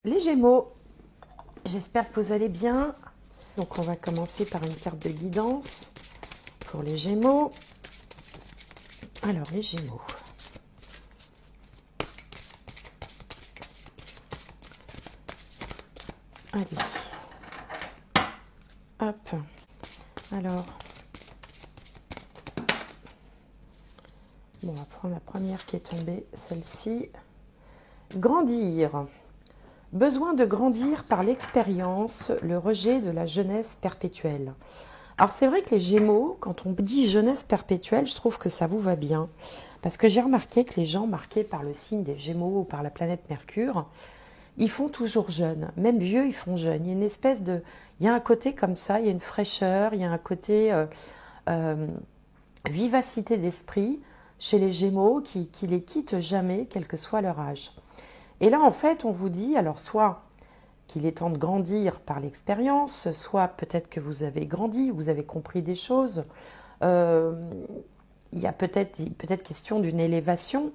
Les Gémeaux, j'espère que vous allez bien. Donc on va commencer par une carte de guidance pour les Gémeaux. Alors les Gémeaux. Allez. Hop. Alors. Bon, on va prendre la première qui est tombée, celle-ci. Grandir. Besoin de grandir par l'expérience, le rejet de la jeunesse perpétuelle. Alors c'est vrai que les Gémeaux, quand on dit jeunesse perpétuelle, je trouve que ça vous va bien. Parce que j'ai remarqué que les gens marqués par le signe des Gémeaux ou par la planète Mercure, ils font toujours jeunes. Même vieux, ils font jeunes. Il y a une espèce de... Il y a un côté comme ça, il y a une fraîcheur, il y a un côté euh, vivacité d'esprit chez les Gémeaux qui les quitte jamais, quel que soit leur âge. Et là, en fait, on vous dit, alors soit qu'il est temps de grandir par l'expérience, soit peut-être que vous avez grandi, vous avez compris des choses. Euh, il y a peut-être question d'une élévation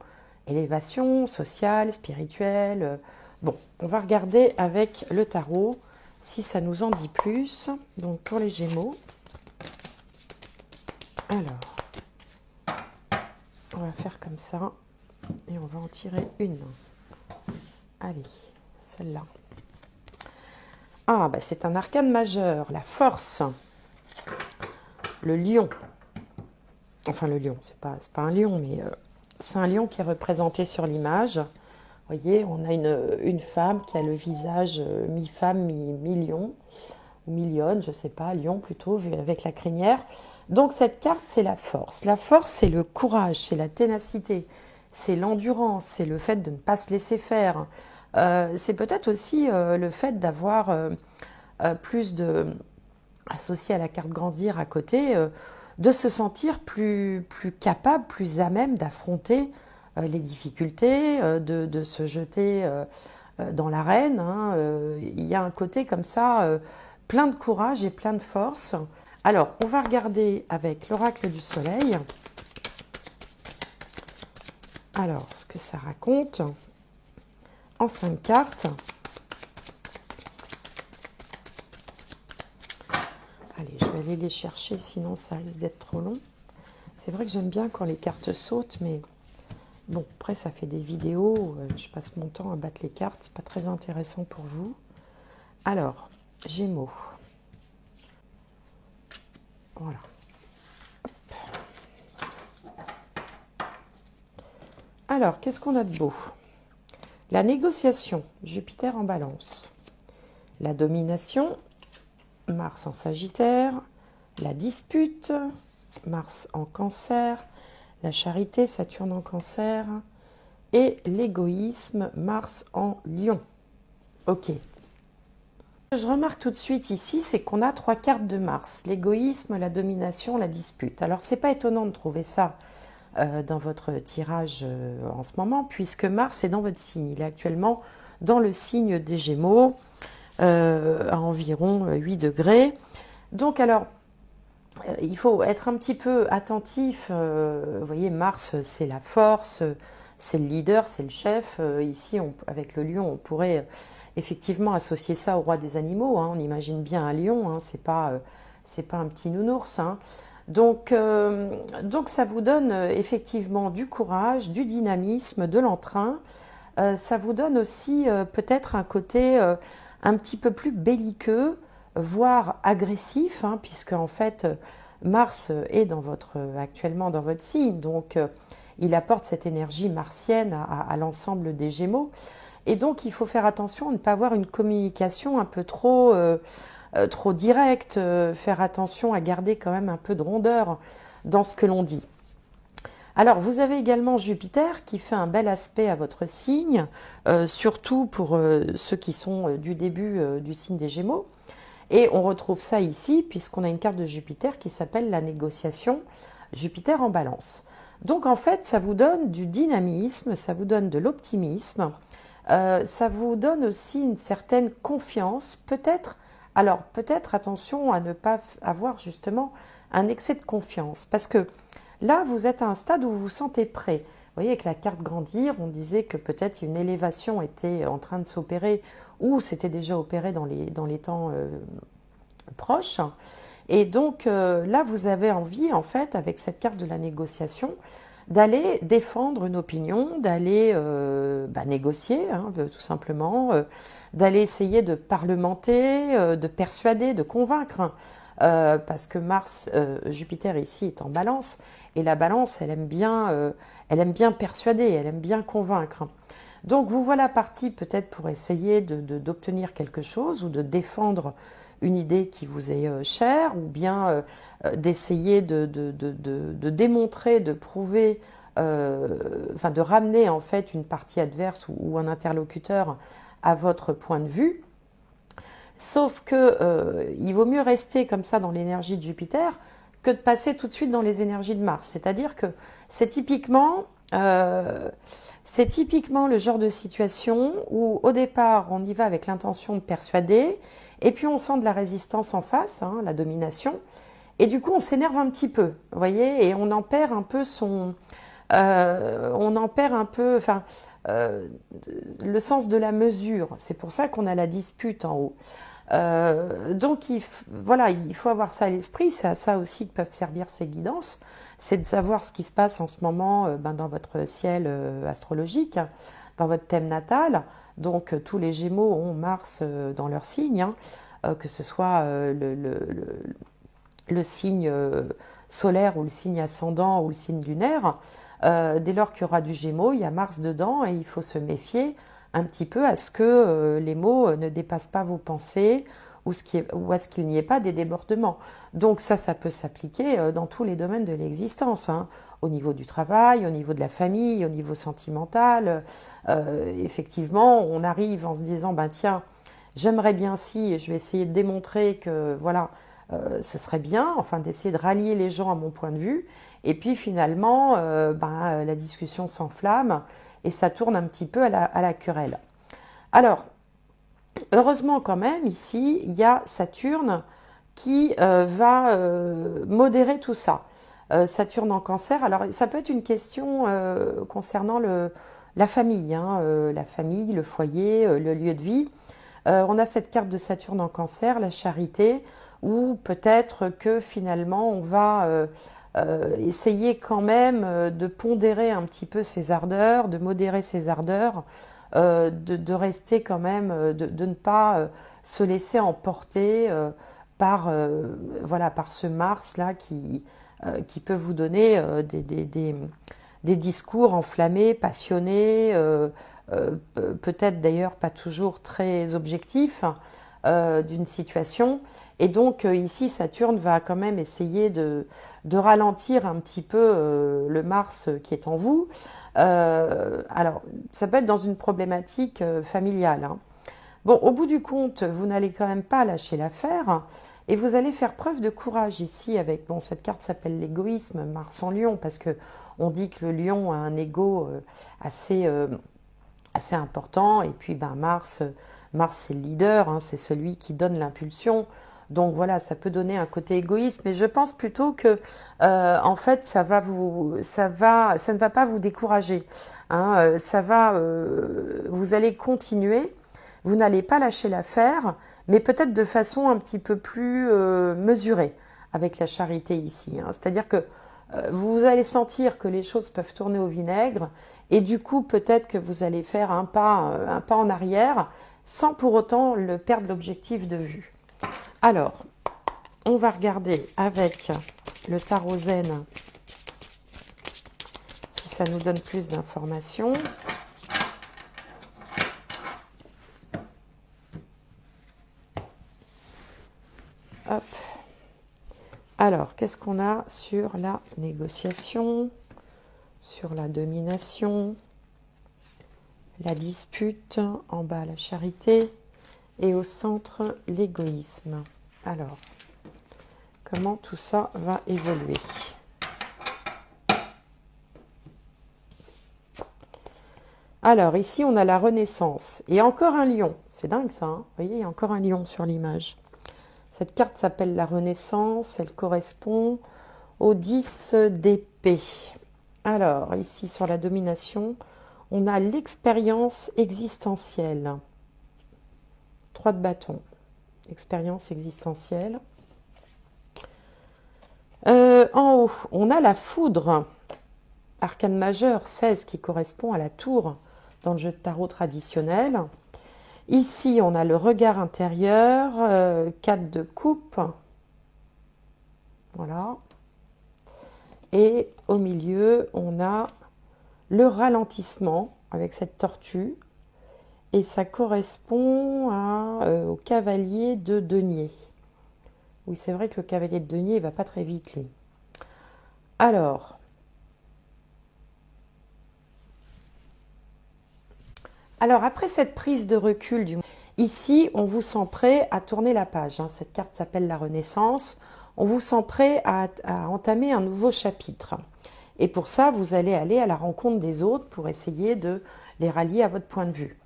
sociale, spirituelle. Bon, on va regarder avec le tarot si ça nous en dit plus. Donc pour les Gémeaux, alors, on va faire comme ça et on va en tirer une. Allez, celle-là. Ah, bah c'est un arcane majeur, la force, le lion. Enfin, le lion, c'est pas un lion, mais c'est un lion qui est représenté sur l'image. Vous voyez, on a une femme qui a le visage mi-femme, mi-lion, ou mi-lionne, je sais pas, lion plutôt, vu avec la crinière. Donc cette carte, c'est la force. La force, c'est le courage, c'est la ténacité, c'est l'endurance, c'est le fait de ne pas se laisser faire. C'est peut-être aussi le fait d'avoir plus de... associé à la carte grandir à côté, de se sentir plus capable, plus à même d'affronter les difficultés, de se jeter dans l'arène. Hein. Il y a un côté comme ça, plein de courage et plein de force. Alors, on va regarder avec l'oracle du soleil. Alors, ce que ça raconte en 5 cartes. Allez, je vais aller les chercher, sinon ça risque d'être trop long. C'est vrai que j'aime bien quand les cartes sautent, mais bon, après ça fait des vidéos, je passe mon temps à battre les cartes, c'est pas très intéressant pour vous. Alors, Gémeaux. Voilà. Alors, qu'est-ce qu'on a de beau? La négociation, Jupiter en balance. La domination, Mars en Sagittaire. La dispute, Mars en Cancer. La charité, Saturne en Cancer. Et l'égoïsme, Mars en Lion. Ok. Ce que je remarque tout de suite ici, c'est qu'on a 3 cartes de Mars. L'égoïsme, la domination, la dispute. Alors, c'est pas étonnant de trouver ça dans votre tirage en ce moment, puisque Mars est dans votre signe. Il est actuellement dans le signe des Gémeaux, à environ 8 degrés. Donc, alors, il faut être un petit peu attentif. Vous voyez, Mars, c'est la force, c'est le leader, c'est le chef. Ici, avec le lion, on pourrait effectivement associer ça au roi des animaux. Hein. On imagine bien un lion, hein. C'est pas un petit nounours. Hein. Donc ça vous donne effectivement du courage, du dynamisme, de l'entrain. Ça vous donne aussi peut-être un côté un petit peu plus belliqueux, voire agressif, hein, puisque en fait Mars est actuellement dans votre signe, donc il apporte cette énergie martienne à l'ensemble des Gémeaux. Et donc il faut faire attention à ne pas avoir une communication un peu trop directe, faire attention à garder quand même un peu de rondeur dans ce que l'on dit. Alors, vous avez également Jupiter qui fait un bel aspect à votre signe, surtout pour ceux qui sont du début du signe des Gémeaux. Et on retrouve ça ici, puisqu'on a une carte de Jupiter qui s'appelle la négociation, Jupiter en balance. Donc, en fait, ça vous donne du dynamisme, ça vous donne de l'optimisme, ça vous donne aussi une certaine confiance, peut-être. Alors, peut-être attention à ne pas avoir justement un excès de confiance, parce que là, vous êtes à un stade où vous vous sentez prêt. voyez, avec la carte grandir, on disait que peut-être une élévation était en train de s'opérer ou c'était déjà opéré dans les temps proches. Et donc là, vous avez envie, en fait, avec cette carte de la négociation, d'aller défendre une opinion, d'aller négocier, hein, tout simplement, d'aller essayer de parlementer, de persuader, de convaincre. Parce que Mars, Jupiter ici est en balance, et la balance, elle aime bien persuader, elle aime bien convaincre. Donc vous voilà parti peut-être pour essayer d'obtenir quelque chose ou de défendre une idée qui vous est chère, ou bien d'essayer de démontrer, de prouver, enfin de ramener en fait une partie adverse ou un interlocuteur à votre point de vue. Sauf que il vaut mieux rester comme ça dans l'énergie de Jupiter que de passer tout de suite dans les énergies de Mars. C'est-à-dire que c'est typiquement le genre de situation où au départ on y va avec l'intention de persuader, et puis on sent de la résistance en face, hein, la domination, et du coup on s'énerve un petit peu, vous voyez, et on en perd un peu enfin, le sens de la mesure. C'est pour ça qu'on a la dispute en haut. Donc voilà, il faut avoir ça à l'esprit, c'est à ça aussi que peuvent servir ces guidances, c'est de savoir ce qui se passe en ce moment dans votre ciel astrologique, dans votre thème natal. Donc tous les Gémeaux ont Mars dans leur signe, hein, que ce soit le signe solaire ou le signe ascendant ou le signe lunaire. Dès lors qu'il y aura du Gémeaux, il y a Mars dedans, et il faut se méfier un petit peu à ce que les mots ne dépassent pas vos pensées, ou à ce qu'il n'y ait pas des débordements. Donc ça peut s'appliquer dans tous les domaines de l'existence, hein, au niveau du travail, au niveau de la famille, au niveau sentimental. Effectivement, on arrive en se disant, ben tiens, j'aimerais bien si, je vais essayer de démontrer que voilà, ce serait bien, enfin d'essayer de rallier les gens à mon point de vue, et puis finalement, la discussion s'enflamme, et ça tourne un petit peu à la querelle. Alors, heureusement quand même, ici, il y a Saturne qui va modérer tout ça. Saturne en Cancer, alors ça peut être une question concernant la famille, hein, la famille, le foyer, le lieu de vie. On a cette carte de Saturne en Cancer, la charité, où peut-être que finalement on va essayer quand même de pondérer un petit peu ses ardeurs, de modérer ses ardeurs, de rester quand même, de ne pas se laisser emporter par ce Mars-là qui peut vous donner des discours enflammés, passionnés, peut-être d'ailleurs pas toujours très objectifs d'une situation. Et donc ici, Saturne va quand même essayer de ralentir un petit peu le Mars qui est en vous. Alors, ça peut être dans une problématique familiale, hein. Bon, au bout du compte, vous n'allez quand même pas lâcher l'affaire, et vous allez faire preuve de courage ici avec, bon, cette carte s'appelle l'égoïsme, Mars en Lion, parce que on dit que le Lion a un ego assez important, et puis Mars c'est le leader, hein, c'est celui qui donne l'impulsion. Donc voilà, ça peut donner un côté égoïste, mais je pense plutôt que en fait ça ne va pas vous décourager, hein, vous allez continuer, vous n'allez pas lâcher l'affaire, mais peut-être de façon un petit peu plus mesurée avec la charité ici, hein. C'est-à-dire que vous allez sentir que les choses peuvent tourner au vinaigre, et du coup peut-être que vous allez faire un pas en arrière sans pour autant perdre l'objectif de vue. Alors, on va regarder avec le tarot zen si ça nous donne plus d'informations. Hop. Alors, qu'est-ce qu'on a sur la négociation, sur la domination, la dispute, en bas la charité, et au centre l'égoïsme. Alors, comment tout ça va évoluer? Alors, ici, on a la Renaissance. Et encore un lion. C'est dingue, ça, hein? Vous voyez, il y a encore un lion sur l'image. Cette carte s'appelle la Renaissance. Elle correspond au 10 d'épée. Alors, ici, sur la domination, on a l'expérience existentielle. 3 de bâton. Expérience existentielle. En haut, on a la foudre. Arcane majeur, 16, qui correspond à la tour dans le jeu de tarot traditionnel. Ici, on a le regard intérieur, 4 de coupe. Voilà. Et au milieu, on a le ralentissement avec cette tortue. Et ça correspond au cavalier de denier. Oui, c'est vrai que le cavalier de denier, il va pas très vite, lui. Alors, après cette prise de recul, ici, on vous sent prêt à tourner la page. Hein. Cette carte s'appelle la Renaissance. On vous sent prêt à entamer un nouveau chapitre. Et pour ça, vous allez aller à la rencontre des autres pour essayer de les rallier à votre point de vue.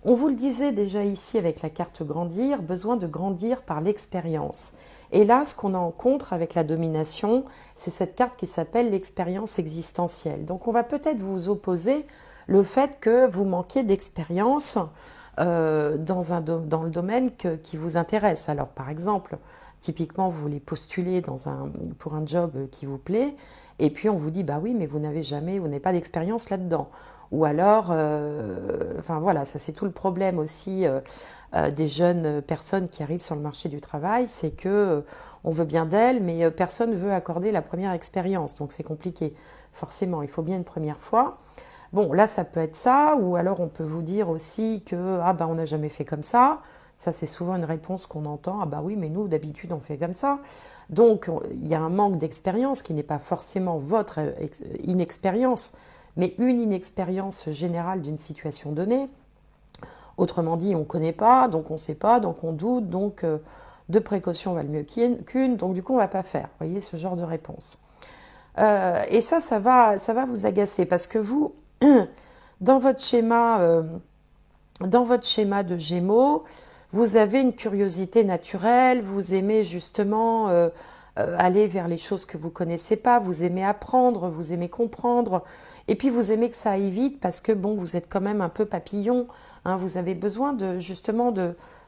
On vous le disait déjà ici avec la carte grandir, besoin de grandir par l'expérience. Et là, ce qu'on rencontre avec la domination, c'est cette carte qui s'appelle l'expérience existentielle. Donc on va peut-être vous opposer le fait que vous manquez d'expérience dans le domaine qui vous intéresse. Alors par exemple, typiquement vous voulez postuler pour un job qui vous plaît, et puis on vous dit bah oui mais vous n'avez pas d'expérience là-dedans. Ou alors, enfin voilà, ça c'est tout le problème aussi des jeunes personnes qui arrivent sur le marché du travail, c'est que on veut bien d'elles, mais personne ne veut accorder la première expérience, donc c'est compliqué. Forcément, il faut bien une première fois. Bon, là ça peut être ça, ou alors on peut vous dire aussi que ah bah on n'a jamais fait comme ça. Ça c'est souvent une réponse qu'on entend, ah bah oui mais nous d'habitude on fait comme ça. Donc il y a un manque d'expérience qui n'est pas forcément votre inexpérience, mais une inexpérience générale d'une situation donnée. Autrement dit, on ne connaît pas, donc on ne sait pas, donc on doute, donc deux précautions valent mieux qu'une, donc du coup on ne va pas faire. Vous voyez, ce genre de réponse. Et ça va vous agacer parce que vous, dans votre schéma de Gémeaux, vous avez une curiosité naturelle, vous aimez justement aller vers les choses que vous ne connaissez pas, vous aimez apprendre, vous aimez comprendre, et puis vous aimez que ça aille vite parce que bon, vous êtes quand même un peu papillon, hein, vous avez besoin justement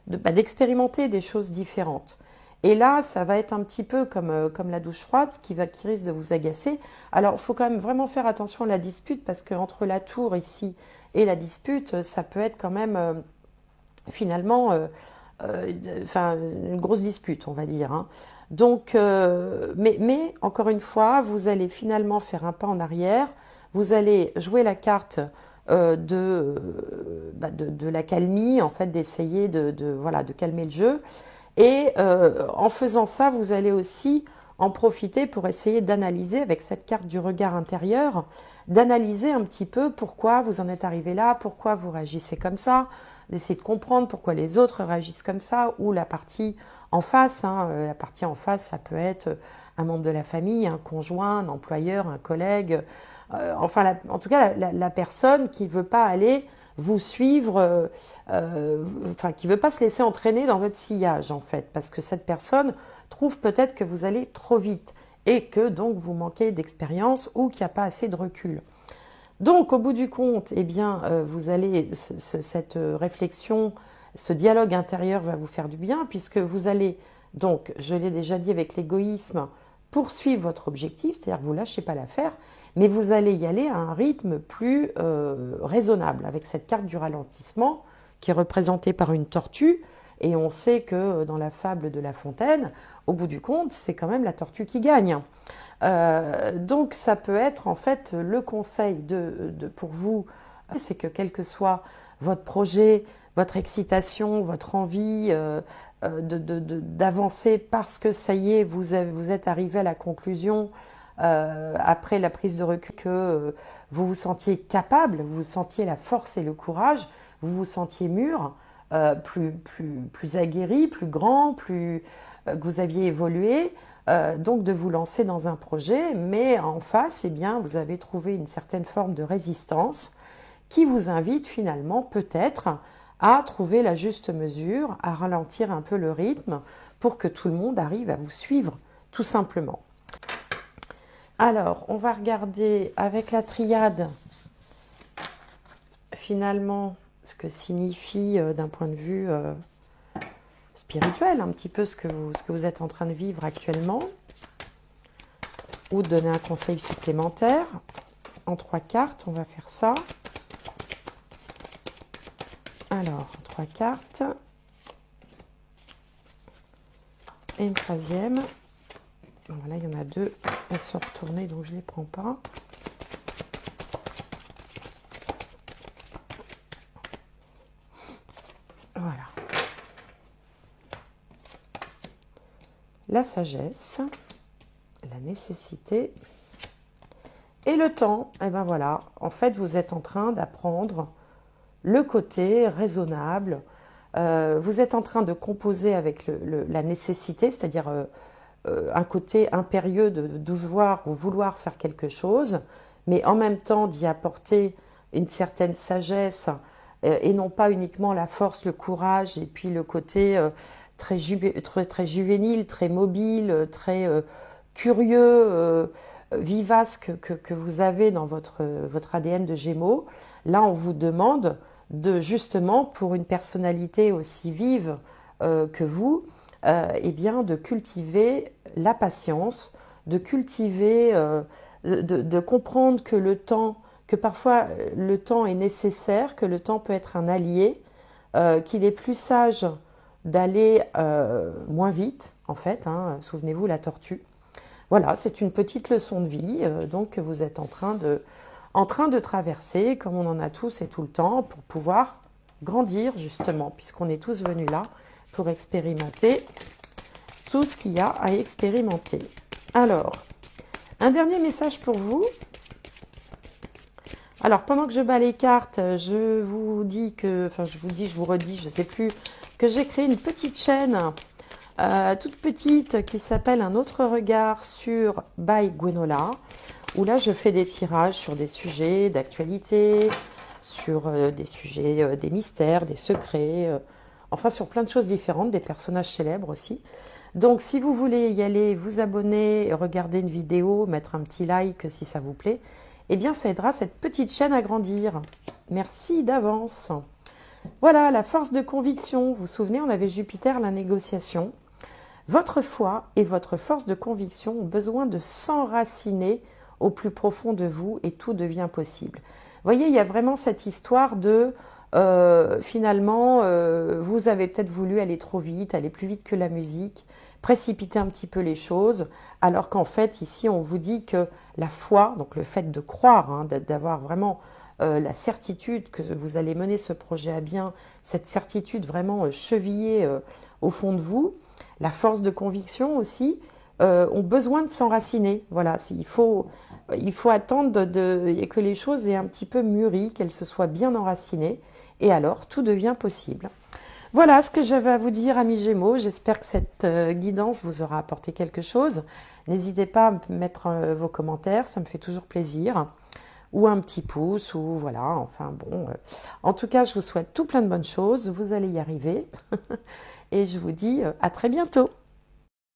d'expérimenter des choses différentes. Et là, ça va être un petit peu comme la douche froide, qui risque de vous agacer. Alors, il faut quand même vraiment faire attention à la dispute, parce qu'entre la tour ici et la dispute, ça peut être quand même finalement une grosse dispute, on va dire. Hein. Donc, mais encore une fois, vous allez finalement faire un pas en arrière, vous allez jouer la carte de la calmie, en fait, d'essayer de calmer le jeu. Et en faisant ça, vous allez aussi en profiter pour essayer d'analyser, avec cette carte du regard intérieur, d'analyser un petit peu pourquoi vous en êtes arrivé là, pourquoi vous réagissez comme ça, d'essayer de comprendre pourquoi les autres réagissent comme ça, ou la partie en face. Hein, la partie en face, ça peut être un membre de la famille, un conjoint, un employeur, un collègue, en tout cas la personne qui ne veut pas aller vous suivre, qui ne veut pas se laisser entraîner dans votre sillage, en fait, parce que cette personne trouve peut-être que vous allez trop vite et que donc vous manquez d'expérience ou qu'il n'y a pas assez de recul. Donc, au bout du compte, eh bien, vous allez, cette réflexion, ce dialogue intérieur va vous faire du bien, puisque vous allez, donc, je l'ai déjà dit avec l'égoïsme, poursuivre votre objectif, c'est-à-dire que vous ne lâchez pas l'affaire, mais vous allez y aller à un rythme plus raisonnable, avec cette carte du ralentissement, qui est représentée par une tortue, et on sait que dans la fable de La Fontaine, au bout du compte, c'est quand même la tortue qui gagne. Donc ça peut être en fait le conseil pour vous, c'est que quel que soit votre projet, votre excitation, votre envie d'avancer parce que ça y est, vous êtes arrivé à la conclusion après la prise de recul que vous vous sentiez capable, vous sentiez la force et le courage, vous vous sentiez mûr, plus aguerri, plus grand, que vous aviez évolué. Donc de vous lancer dans un projet, mais en face, eh bien, vous avez trouvé une certaine forme de résistance qui vous invite finalement peut-être à trouver la juste mesure, à ralentir un peu le rythme pour que tout le monde arrive à vous suivre, tout simplement. Alors, on va regarder avec la triade, finalement, ce que signifie d'un point de vue spirituel, un petit peu ce que vous êtes en train de vivre actuellement, ou donner un conseil supplémentaire. En 3 cartes, on va faire ça. Alors, 3 cartes. Et une 3e. Voilà, il y en a 2. Elles sont retournées, donc je ne les prends pas. Voilà. La sagesse, la nécessité et le temps. Et ben voilà, en fait, vous êtes en train d'apprendre le côté raisonnable. Vous êtes en train de composer avec la nécessité, c'est-à-dire un côté impérieux de devoir ou vouloir faire quelque chose, mais en même temps d'y apporter une certaine sagesse et non pas uniquement la force, le courage et puis le côté très juvénile, très mobile, très curieux, vivace que vous avez dans votre ADN de Gémeaux. Là, on vous demande de justement, pour une personnalité aussi vive que vous, eh bien, de cultiver la patience, de cultiver, de comprendre que le temps, que parfois le temps est nécessaire, que le temps peut être un allié, qu'il est plus sage d'aller moins vite, en fait, hein, souvenez-vous la tortue. Voilà, c'est une petite leçon de vie donc que vous êtes en train de traverser, comme on en a tous et tout le temps, pour pouvoir grandir justement, puisqu'on est tous venus là pour expérimenter tout ce qu'il y a à expérimenter. Alors, un dernier message pour vous. Alors, pendant que je bats les cartes, je vous dis que, enfin je vous redis, je ne sais plus, que j'ai créé une petite chaîne toute petite qui s'appelle Un autre regard sur by Gwenola, où là je fais des tirages sur des sujets d'actualité, sur des sujets, des mystères, des secrets, enfin sur plein de choses différentes, des personnages célèbres aussi. Donc si vous voulez y aller, vous abonner, regarder une vidéo, mettre un petit like si ça vous plaît, eh bien ça aidera cette petite chaîne à grandir. Merci d'avance. Voilà, la force de conviction. Vous vous souvenez, on avait Jupiter, la négociation. Votre foi et votre force de conviction ont besoin de s'enraciner au plus profond de vous et tout devient possible. Vous voyez, il y a vraiment cette histoire de, finalement, vous avez peut-être voulu aller trop vite, aller plus vite que la musique, précipiter un petit peu les choses, alors qu'en fait, ici, on vous dit que la foi, donc le fait de croire, hein, d'avoir vraiment la certitude que vous allez mener ce projet à bien, cette certitude vraiment chevillée au fond de vous, la force de conviction aussi, ont besoin de s'enraciner. Voilà, il faut attendre que les choses aient un petit peu mûri, qu'elles se soient bien enracinées, et alors tout devient possible. Voilà ce que j'avais à vous dire, amis Gémeaux. J'espère que cette guidance vous aura apporté quelque chose. N'hésitez pas à mettre vos commentaires, ça me fait toujours plaisir. Ou un petit pouce, ou voilà, enfin bon. En tout cas, je vous souhaite tout plein de bonnes choses, vous allez y arriver. Et je vous dis à très bientôt.